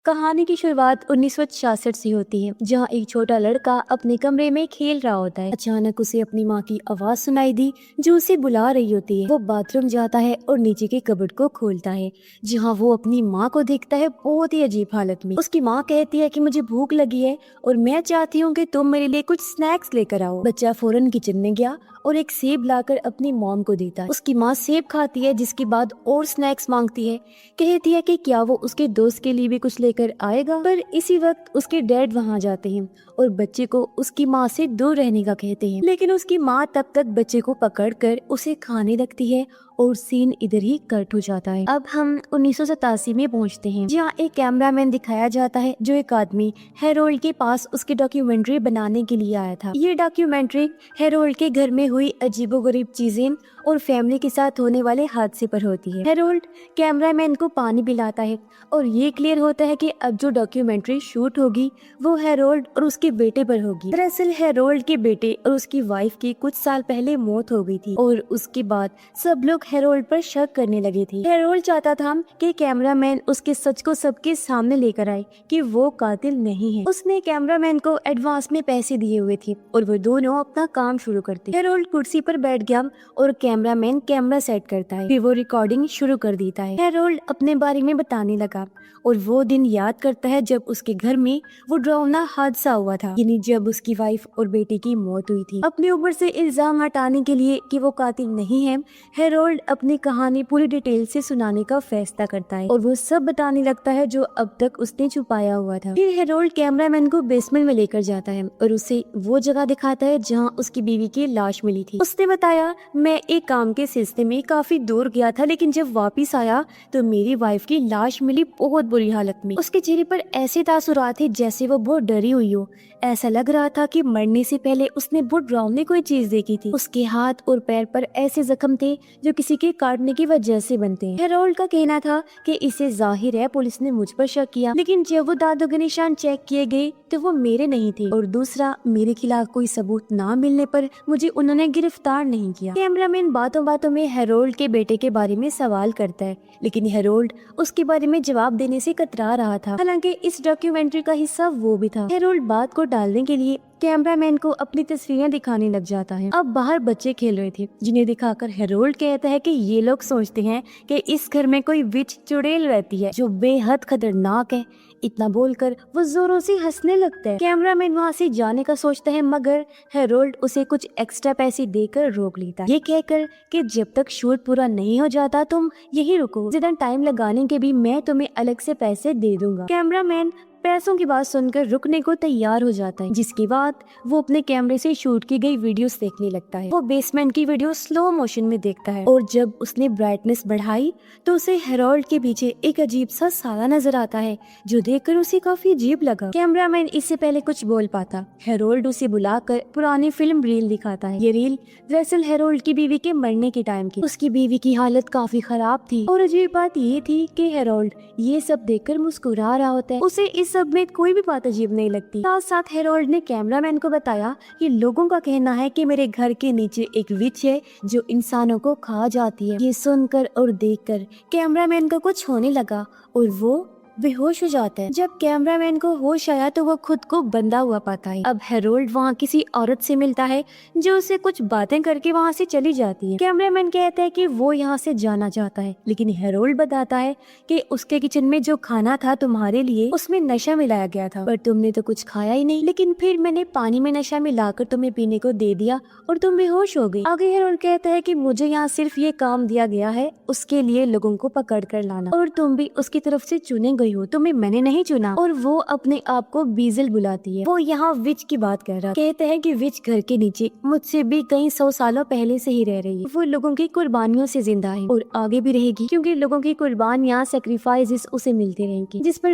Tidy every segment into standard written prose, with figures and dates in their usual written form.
کہانی کی شروعات 1966 سے ہوتی ہے، جہاں ایک چھوٹا لڑکا اپنے کمرے میں کھیل رہا ہوتا ہے۔ اچانک اسے اپنی ماں کی آواز سنائی دی جو اسے بلا رہی ہوتی ہے۔ وہ باتھ روم جاتا ہے اور نیچے کے کبڈ کو کھولتا ہے، جہاں وہ اپنی ماں کو دیکھتا ہے بہت ہی عجیب حالت میں۔ اس کی ماں کہتی ہے کہ مجھے بھوک لگی ہے اور میں چاہتی ہوں کہ تم میرے لیے کچھ سنیکس لے کر آؤ۔ بچہ فوراً کچن میں گیا اور ایک سیب لا کر اپنی موم کو دیتا ہے۔ اس کی ماں سیب کھاتی ہے، جس کے بعد اور سنیکس مانگتی ہے، کہتی ہے کہ کیا وہ اس کے دوست کے لیے بھی کچھ لے کر آئے گا۔ پر اسی وقت اس کے ڈیڈ وہاں جاتے ہیں اور بچے کو اس کی ماں سے دور رہنے کا کہتے ہیں، لیکن اس کی ماں تب تک بچے کو پکڑ کر اسے کھانے لگتی ہے اور سین ادھر ہی کٹ ہو جاتا ہے۔ اب ہم 1987 میں پہنچتے ہیں، جہاں ایک کیمرہ مین دکھایا جاتا ہے جو ایک آدمی ہیرولڈ کے پاس اس کی ڈاکیومنٹری بنانے کے لیے آیا تھا۔ یہ ڈاکیومنٹری ہیرولڈ کے گھر میں ہوئی عجیب و غریب چیزیں اور فیملی کے ساتھ ہونے والے حادثے پر ہوتی ہے۔ ہیرولڈ کیمرہ مین کو پانی پلاتا ہے اور یہ کلیئر ہوتا ہے کہ اب جو ڈاکیومنٹری شوٹ ہوگی وہ ہیرولڈ اور اس کے بیٹے پر ہوگی۔ دراصل ہیرولڈ کے بیٹے اور اس کی وائف کی کچھ سال پہلے موت ہو گئی تھی اور اس کے بعد سب لوگ ہیرولڈ پر شک کرنے لگے تھے۔ ہیرولڈ چاہتا تھا کہ کیمرہ مین اس کے سچ کو سب کے سامنے لے کر آئے کہ وہ قاتل نہیں ہے۔ اس نے کیمرہ مین کو ایڈوانس میں پیسے دیے ہوئے تھے اور وہ دونوں اپنا کام شروع کرتے۔ ہیرولڈ کرسی پر بیٹھ گیا اور کیمرہ مین کیمرہ سیٹ کرتا ہے، پھر وہ ریکارڈنگ شروع کر دیتا ہے۔ ہیرولڈ اپنے بارے میں بتانے لگا اور وہ دن یاد کرتا ہے جب اس کے گھر میں وہ ڈراؤنا حادثہ ہوا تھا، یعنی جب اس کی وائف اور بیٹے کی موت ہوئی تھی۔ اپنے اوپر سے الزام ہٹانے کے لیے کہ وہ قاتل نہیں ہے، ہیرولڈ اپنی کہانی پوری ڈیٹیل سے سنانے کا فیصلہ کرتا ہے اور وہ سب بتانے لگتا ہے جو اب تک اس نے چھپایا ہوا تھا۔ پھر ہیرولڈ کیمرہ مین کو بیسمنٹ میں لے کر جاتا ہے اور اسے وہ جگہ دکھاتا ہے جہاں اس کی بیوی کی لاش ملی تھی۔ اس نے بتایا، میں ایک کام کے سلسلے میں کافی دور گیا تھا، لیکن جب واپس آیا تو میری وائف کی لاش ملی بہت بری حالت میں۔ اس کے چہرے پر ایسے تاثرات تھے جیسے وہ بہت ڈری ہوئی ہو، ایسا لگ رہا تھا کہ مرنے سے پہلے اس نے بہت ڈراؤنی کوئی چیز دیکھی تھی۔ اس کے ہاتھ اور پیر پر ایسے زخم تھے جو کسی کے کاٹنے کی وجہ سے بنتے ہیں۔ ہیرولڈ کا کہنا تھا کہ اسے ظاہر ہے پولیس نے مجھ پر شک کیا، لیکن جب وہ دانتوں کے نشان چیک کیے گئے تو وہ میرے نہیں تھے، اور دوسرا میرے خلاف کوئی ثبوت نہ ملنے پر مجھے انہوں نے گرفتار نہیں کیا۔ کیمرہ مین باتوں باتوں میں ہیرولڈ کے بیٹے کے بارے میں سوال کرتا ہے، لیکن ہیرولڈ اس کے بارے میں جواب دینے سے کترا رہا تھا، حالانکہ اس ڈاکیومنٹری کا حصہ وہ بھی تھا۔ ہیرولڈ بات کو ٹالنے کے لیے کیمرہ مین کو اپنی تصویریں دکھانے لگ جاتا ہے۔ اب باہر بچے کھیل رہے تھے جنہیں دکھا کر ہیرولڈ کہتا ہے کہ یہ لوگ سوچتے ہیں کہ اس گھر میں کوئی وچ چڑیل رہتی ہے جو بے حد خطرناک ہے۔ اتنا بول کر وہ زوروں سے ہنسنے لگتا ہے۔ کیمرہ مین وہاں سے جانے کا سوچتا ہے، مگر ہیرولڈ اسے کچھ ایکسٹرا پیسے دے کر روک لیتا ہے، یہ کہہ کر کہ جب تک شوٹ پورا نہیں ہو جاتا تم یہی رکو، زیادہ ٹائم لگانے کے بھی میں تمہیں الگ سے پیسے دے دوں گا۔ کیمرہ مین پیسوں کی بات سن کر رکنے کو تیار ہو جاتا ہے، جس کے بعد وہ اپنے کیمرے سے شوٹ کی گئی ویڈیوز دیکھنے لگتا ہے۔ وہ بیسمنٹ کی ویڈیو سلو موشن میں دیکھتا ہے اور جب اس نے برائٹنس بڑھائی تو اسے ہیرولڈ کے پیچھے ایک عجیب سا سایہ نظر آتا ہے جو دیکھ کر اسے کافی عجیب لگا۔ کیمرہ مین اس سے پہلے کچھ بول پاتا، ہیرولڈ اسے بلا کر پرانی فلم ریل دکھاتا ہے۔ یہ ریل دراصل ہیرولڈ کی بیوی کے مرنے کے ٹائم کی۔ اس کی بیوی کی حالت کافی خراب تھی اور عجیب بات یہ تھی کہ ہیرولڈ یہ سب دیکھ کر مسکرا رہا ہوتا ہے، اسے اس سب میں کوئی بھی بات عجیب نہیں لگتی۔ ساتھ ساتھ ہیرولڈ نے کیمرہ مین کو بتایا کہ لوگوں کا کہنا ہے کہ میرے گھر کے نیچے ایک وچ ہے جو انسانوں کو کھا جاتی ہے۔ یہ سن کر اور دیکھ کر کیمرہ مین کو کچھ ہونے لگا اور وہ بے ہوش ہو جاتا ہے۔ جب کیمرہ مین کو ہوش آیا تو وہ خود کو بندھا ہوا پاتا ہے۔ اب ہیرولڈ وہاں کسی عورت سے ملتا ہے جو اسے کچھ باتیں کر کے وہاں سے چلی جاتی ہے۔ کیمرہ مین کہتا ہے کہ وہ یہاں سے جانا چاہتا ہے، لیکن ہیرولڈ بتاتا ہے کہ اس کے کچن میں جو کھانا تھا تمہارے لیے اس میں نشہ ملایا گیا تھا، پر تم نے تو کچھ کھایا ہی نہیں، لیکن پھر میں نے پانی میں نشہ ملا کر تمہیں پینے کو دے دیا اور تم بے ہوش ہو گئی۔ آگے ہیرولڈ کہتا ہے کہ مجھے یہاں صرف یہ کام دیا گیا ہے اس کے لیے لوگوں کو پکڑ کر لانا، اور تم بھی اس کی طرف سے چنے گئی ہو، تمہیں میں نے نہیں چنا۔ اور وہ اپنے آپ کو بیزل بلاتی ہے۔ وہ یہاں وچ کی بات کر رہا کہتا ہے کہ وچ گھر کے نیچے مجھ سے بھی کئی 100 سالوں پہلے سے ہی رہ رہی ہے، وہ لوگوں کی قربانیوں سے زندہ ہے اور آگے بھی رہے گی، کیونکہ لوگوں کی قربانیاں سیکریفائسز اسے ملتے رہیں گی جس پر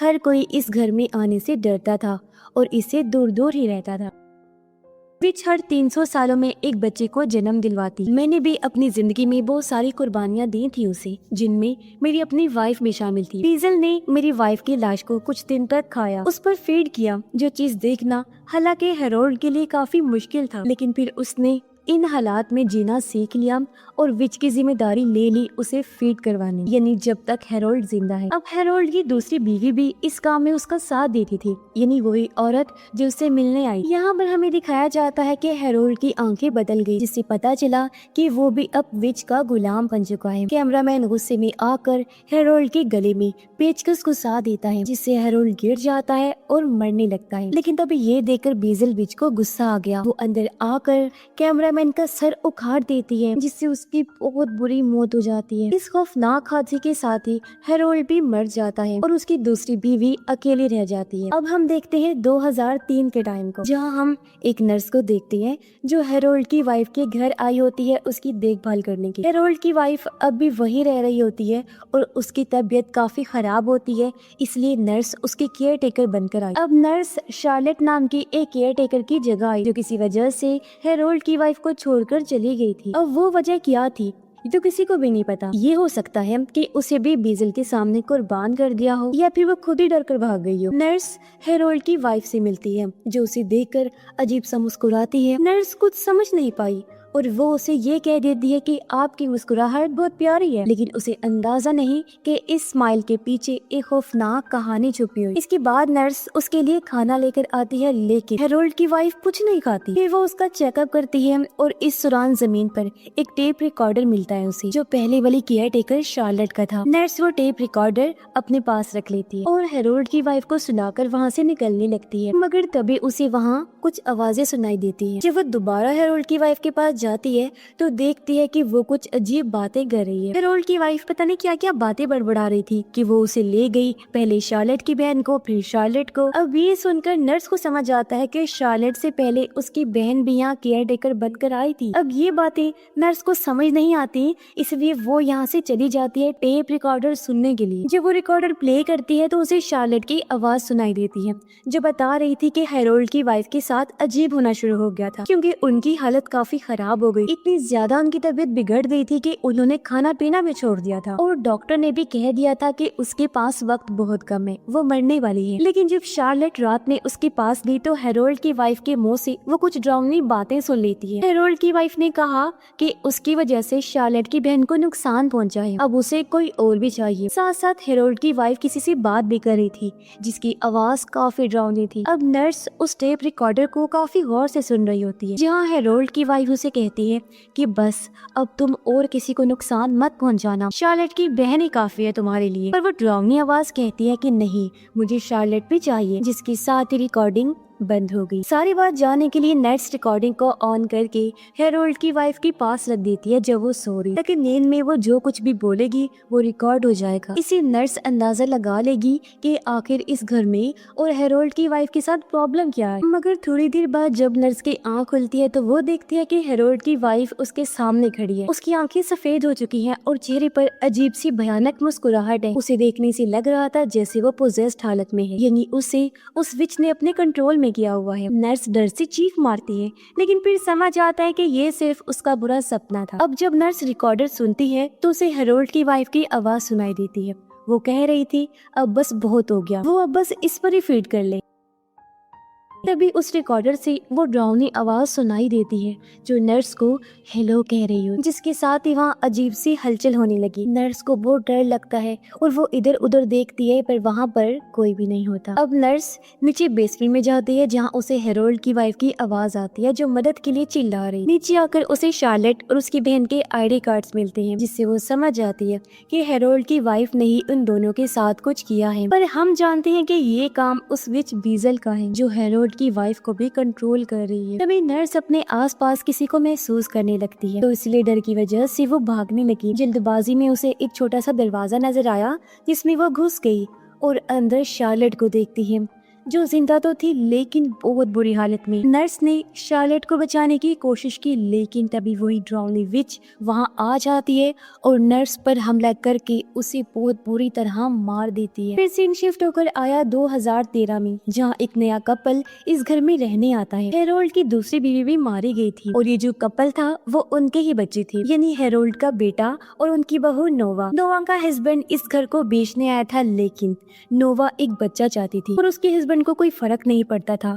ہر کوئی اس گھر میں آنے سے ڈرتا تھا اور اس سے دور دور ہی رہتا تھا۔ وچ ہر 300 سالوں میں ایک بچے کو جنم دلواتی۔ میں نے بھی اپنی زندگی میں بہت ساری قربانیاں دی تھی اسے، جن میں میری اپنی وائف بھی شامل تھی۔ بیزل نے میری وائف کی لاش کو کچھ دن تک کھایا، اس پر فیڈ کیا، جو چیز دیکھنا حالانکہ ہیرولڈ کے لیے کافی مشکل تھا، لیکن پھر اس نے ان حالات میں جینا سیکھ لیا اور وچ کی ذمہ داری لے لی اسے فیڈ کروانے، یعنی جب تک ہیرولڈ زندہ ہے۔ اب ہیرولڈ کی دوسری بیوی بھی اس کام میں اس کا ساتھ دیتی تھی، یعنی وہی عورت جو اسے ملنے آئی۔ یہاں پر ہمیں دکھایا جاتا ہے کہ ہیرولڈ کی آنکھیں بدل گئی، جس سے پتا چلا کہ وہ بھی اب وچ کا غلام بن چکا ہے۔ کیمرہ مین غصے میں آ کر ہیرولڈ کے گلے میں پیچکس گھسا دیتا ہے، جس سے ہیرولڈ گر جاتا ہے اور مرنے لگتا ہے۔ لیکن تب یہ دیکھ کر بیزل وچ کو غصہ آ گیا، وہ اندر آ کر کیمرہ مین کا سر اکھاڑ دیتی ہے، جس سے اس کی بہت بری موت ہو جاتی ہے۔ اس خوفناک حادثے کے ساتھ ہی ہیرولڈ بھی مر جاتا ہے اور اس کی دوسری بیوی اکیلی رہ جاتی ہے۔ اب ہم دیکھتے ہیں 2003 کے ٹائم کو، جہاں ہم ایک نرس کو دیکھتے ہیں جو ہیرولڈ کی وائف کے گھر آئی ہوتی ہے اس کی دیکھ بھال کرنے کی۔ ہیرولڈ کی وائف اب بھی وہی رہ رہی ہوتی ہے اور اس کی طبیعت کافی خراب ہوتی ہے، اس لیے نرس اس کی کیئر ٹیکر بن کر آئی۔ اب نرس شارلٹ نام کی ایک کیئر ٹیکر کی جگہ آئی، جو کسی وجہ سے ہیرولڈ کی وائف کو چھوڑ کر چلی گئی تھی۔ اب وہ وجہ کیا تھی یہ تو کسی کو بھی نہیں پتا۔ یہ ہو سکتا ہے کہ اسے بھی بیزل کے سامنے قربان کر دیا ہو، یا پھر وہ خود ہی ڈر کر بھاگ گئی ہو۔ نرس ہیرولڈ کی وائف سے ملتی ہے، جو اسے دیکھ کر عجیب سا مسکراتی ہے۔ نرس کچھ سمجھ نہیں پائی اور وہ اسے یہ کہہ دیتی ہے کہ آپ کی مسکراہٹ بہت پیاری ہے، لیکن اسے اندازہ نہیں کہ اس اسمائل کے پیچھے ایک خوفناک کہانی چھپی ہوئی۔ اس کے بعد نرس اس کے لیے کھانا لے کر آتی ہے، لیکن ہیرولڈ کی وائف کچھ نہیں کھاتی۔ پھر وہ اس کا چیک اپ کرتی ہے اور اس دوران زمین پر ایک ٹیپ ریکارڈر ملتا ہے اسے، جو پہلے والی کیئر ٹیکر شارلٹ کا تھا۔ نرس وہ ٹیپ ریکارڈر اپنے پاس رکھ لیتی ہے اور ہیرولڈ کی وائف کو سنا کر وہاں سے نکلنے لگتی ہے، مگر تبھی اسے وہاں کچھ آوازیں سنائی دیتی ہیں۔ جب وہ دوبارہ ہیرولڈ کی وائف کے پاس جاتی ہے تو دیکھتی ہے کہ وہ کچھ عجیب باتیں کر رہی ہے۔ ہیرولڈ کی وائف پتہ نہیں کیا کیا باتیں بڑبڑا رہی تھی کہ وہ اسے لے گئی، پہلے شارلٹ کی بہن کو، پھر شارلٹ کو۔ اب یہ سن کر نرس کو سمجھ آتا ہے کہ شارلٹ سے پہلے اس کی بہن بھی یہاں کیئر ٹیکر بن کر آئی تھی۔ اب یہ باتیں نرس کو سمجھ نہیں آتی، اس لیے وہ یہاں سے چلی جاتی ہے ٹیپ ریکارڈر سننے کے لیے۔ جب وہ ریکارڈر پلے کرتی ہے تو اسے شارلٹ کی آواز سنائی دیتی ہے، جو بتا رہی تھی کہ ہیرولڈ کی وائف کے ساتھ عجیب ہونا شروع ہو گیا تھا، کیونکہ ان کی حالت کافی خراب ہو گئی، اتنی زیادہ ان کی طبیعت بگڑ گئی تھی کہ انہوں نے کھانا پینا بھی چھوڑ دیا تھا، اور ڈاکٹر نے بھی کہہ دیا تھا کہ اس کے پاس وقت بہت کم ہے، وہ مرنے والی ہے۔ لیکن جب شارلٹ رات میں اس کے پاس گئی تو ہیرولڈ کی وائف کے منہ سے وہ کچھ ڈراؤنی باتیں سن لیتی ہے۔ ہیرولڈ کی وائف نے کہا کہ اس کی وجہ سے شارلٹ کی بہن کو نقصان پہنچا ہے، اب اسے کوئی اور بھی چاہیے۔ ساتھ ساتھ ہیرولڈ کی وائف کسی سے بات بھی کر رہی تھی جس کی آواز کافی ڈراؤنی تھی۔ اب نرس اس ٹیپ ریکارڈر کو کافی غور سے سن رہی ہوتی ہے، جہاں ہیرولڈ کی وائف اسے کہتی ہے کہ بس اب تم اور کسی کو نقصان مت پہنچانا، شارلٹ کی بہن ہی کافی ہے تمہارے لیے۔ پر وہ ڈراؤنی آواز کہتی ہے کہ نہیں، مجھے شارلٹ بھی چاہیے، جس کے ساتھ ہی ریکارڈنگ بند ہو گئی۔ ساری بات جاننے کے لیے نرس ریکارڈنگ کو آن کر کے ہیرولڈ کی وائف کے پاس رکھ دیتی ہے جب وہ سو رہی، تاکہ نیند میں وہ جو کچھ بھی بولے گی وہ ریکارڈ ہو جائے گا۔ اسی نرس اندازہ لگا لے گی کہ آخر اس گھر میں اور ہیرولڈ کی وائف کے ساتھ پرابلم کیا ہے۔ مگر تھوڑی دیر بعد جب نرس کی آنکھ کھلتی ہے تو وہ دیکھتی ہے کہ ہیرولڈ کی وائف اس کے سامنے کھڑی ہے۔ اس کی آنکھیں سفید ہو چکی ہیں اور چہرے پر عجیب سی بھیانک مسکراہٹ ہے۔ اسے دیکھنے سے لگ رہا تھا جیسے وہ پوزیسڈ حالت میں ہے، یعنی اسے اس وچ نے اپنے کنٹرول میں کیا ہوا ہے۔ نرس ڈر سے چیخ مارتی ہے، لیکن پھر سمجھ آتا ہے کہ یہ صرف اس کا برا سپنا تھا۔ اب جب نرس ریکارڈر سنتی ہے تو اسے ہیرولڈ کی وائف کی آواز سنائی دیتی ہے، وہ کہہ رہی تھی اب بس بہت ہو گیا، وہ اب بس اس پر ہی فیڈ کر لے۔ تبھی اس ریکارڈر سے وہ ڈراؤنی آواز سنائی دیتی ہے جو نرس کو ہیلو کہہ رہی ہو، جس کے ساتھ ہی وہاں عجیب سی ہلچل ہونے لگی۔ نرس کو بہت ڈر لگتا ہے اور وہ ادھر ادھر دیکھتی ہے پر وہاں پر کوئی بھی نہیں ہوتا۔ اب نرس نیچے بیسمنٹ میں جاتی ہے جہاں اسے ہیرولڈ کی وائف کی آواز آتی ہے جو مدد کے لیے چلا رہی۔ نیچے آ کر اسے شارلٹ اور اس کی بہن کے آئی ڈی کارڈز ملتے ہیں، جس سے وہ سمجھ جاتی ہے کہ ہیرولڈ کی وائف نے ہی ان دونوں کے ساتھ کچھ کیا ہے، پر ہم جانتے ہیں کہ یہ کام اس وچ بیزل کا ہے جو ہیرولڈ کی وائف کو بھی کنٹرول کر رہی ہے۔ تبھی نرس اپنے آس پاس کسی کو محسوس کرنے لگتی ہے، تو اس لیے ڈر کی وجہ سے وہ بھاگنے لگی۔ جلد بازی میں اسے ایک چھوٹا سا دروازہ نظر آیا جس میں وہ گھس گئی اور اندر شارلٹ کو دیکھتی ہے جو زندہ تو تھی لیکن بہت بری حالت میں۔ نرس نے شارلٹ کو بچانے کی کوشش کی، لیکن تبھی وہی ڈراؤنی وچ وہاں آ جاتی ہے اور نرس پر حملہ کر کے اسے بہت بری طرح مار دیتی ہے۔ پھر سین شفٹ ہو کر آیا 2013 میں، جہاں ایک نیا کپل اس گھر میں رہنے آتا ہے۔ ہیرولڈ کی دوسری بیوی بھی ماری گئی تھی اور یہ جو کپل تھا وہ ان کے ہی بچے تھے، یعنی ہیرولڈ کا بیٹا اور ان کی بہو نووا۔ نووا کا ہسبینڈ اس گھر کو بیچنے آیا تھا، لیکن نووا ایک بچہ چاہتی تھی اور اس کے ہسبینڈ کو کوئی فرق نہیں پڑتا تھا،